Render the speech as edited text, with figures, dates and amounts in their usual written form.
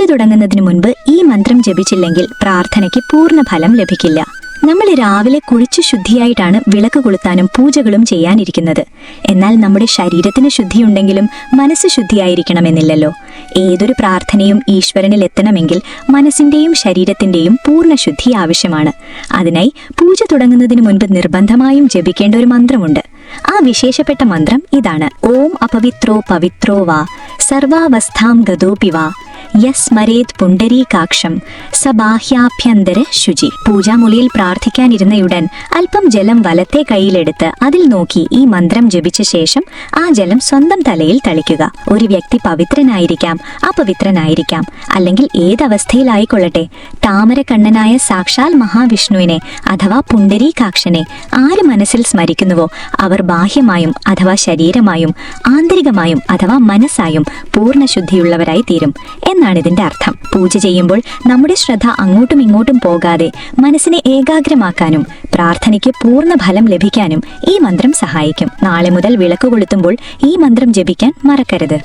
തുടങ്ങുന്നതിന് മുൻപ് ഈ മന്ത്രം ജപിച്ചില്ലെങ്കിൽ പ്രാർത്ഥനയ്ക്ക് പൂർണ്ണ ഫലം ലഭിക്കില്ല. നമ്മൾ രാവിലെ കുളിച്ചു ശുദ്ധിയായിട്ടാണ് വിളക്ക് കൊളുത്താനും പൂജകളും ചെയ്യാനിരിക്കുന്നത്. എന്നാൽ നമ്മുടെ ശരീരത്തിന് ശുദ്ധിയുണ്ടെങ്കിലും മനസ്സ് ശുദ്ധിയായിരിക്കണമെന്നില്ലല്ലോ. ഏതൊരു പ്രാർത്ഥനയും ഈശ്വരനിൽ എത്തണമെങ്കിൽ മനസ്സിന്റെയും ശരീരത്തിന്റെയും പൂർണ്ണ ശുദ്ധി ആവശ്യമാണ്. അതിനായി പൂജ തുടങ്ങുന്നതിന് മുൻപ് നിർബന്ധമായും ജപിക്കേണ്ട ഒരു മന്ത്രമുണ്ട്. ആ വിശേഷപ്പെട്ട മന്ത്രം ഇതാണ്: ഓം അപവിത്രോ പവിത്രോ വാ സർവാവസ്ഥാം ഗതോപി വാ യസ്മരേത് പുണ്ടരീകാക്ഷം സബാഹ്യാഭ്യന്തര ശുചി. പൂജാമുറിയിൽ പ്രാർത്ഥിക്കാനിരുന്നയുടൻ അല്പം ജലം വലത്തെ കൈയിലെടുത്ത് അതിൽ നോക്കി ഈ മന്ത്രം ജപിച്ച ശേഷം ആ ജലം സ്വന്തം തലയിൽ തളിക്കുക. ഒരു വ്യക്തി പവിത്രനായിരിക്കാം, അപവിത്രനായിരിക്കാം, അല്ലെങ്കിൽ ഏതവസ്ഥയിലായിക്കൊള്ളട്ടെ, താമരക്കണ്ണനായ സാക്ഷാൽ മഹാവിഷ്ണുവിനെ അഥവാ പുണ്ടരീകാക്ഷനെ ആര് മനസ്സിൽ സ്മരിക്കുന്നുവോ അവർ ബാഹ്യമായും അഥവാ ശരീരമായും ആന്തരികമായും അഥവാ മനസ്സായും പൂർണ്ണശുദ്ധിയുള്ളവരായി തീരും എന്നാണ് ഇതിന്റെ അർത്ഥം. പൂജ ചെയ്യുമ്പോൾ നമ്മുടെ ശ്രദ്ധ അങ്ങോട്ടും ഇങ്ങോട്ടും പോകാതെ മനസ്സിനെ ഏകാഗ്രമാക്കാനും പ്രാർത്ഥനയ്ക്ക് പൂർണ്ണ ഫലം ലഭിക്കാനും ഈ മന്ത്രം സഹായിക്കും. നാളെ മുതൽ വിളക്ക് കൊളുത്തുമ്പോൾ ഈ മന്ത്രം ജപിക്കാൻ മറക്കരുത്.